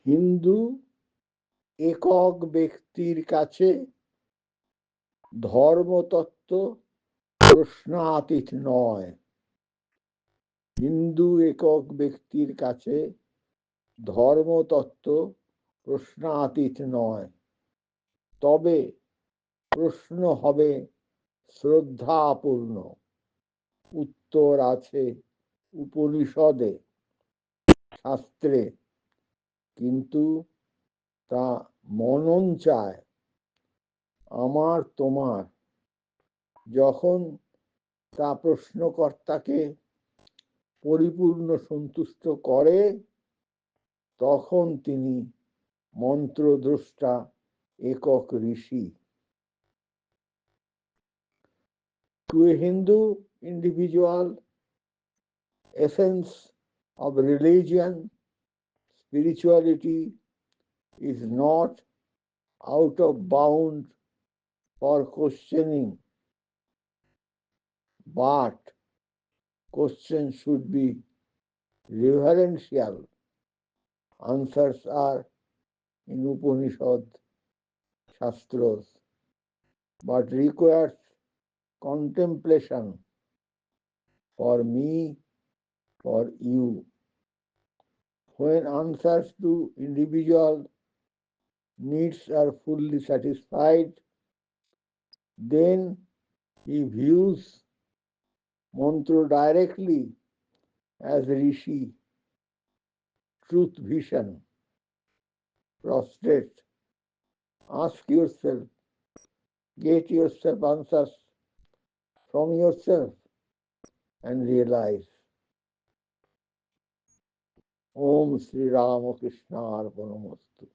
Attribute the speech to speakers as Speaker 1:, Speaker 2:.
Speaker 1: হিন্দু একক ব্যক্তির কাছে ধর্মতত্ত্ব প্রশ্নাতীত নয়। হিন্দু একক ব্যক্তির কাছে ধর্মতত্ত্ব প্রশ্নাতীত নয়, তবে প্রশ্ন হবে শ্রদ্ধাপূর্ণ। উত্তর আছে উপনিষদে, শাস্ত্রে, কিন্তু তা মনন চায়। আমার তোমার যখন তা প্রশ্নকর্তাকে পরিপূর্ণ সন্তুষ্ট করে, তখন তিনি মন্ত্রদ্রষ্টা একক ঋষি। To a Hindu individual, essence of religion, spirituality is not out of bound for questioning, but questions should be reverential. Answers are in Upanishad, Shastras, but requires contemplation for me, for you. When answers to individual needs are fully satisfied, then he views mantra directly as Rishi, truth vision. Prostrate, ask yourself, get yourself answers from yourself, and realize. Om Sri Ramakrishna Arpanamastu.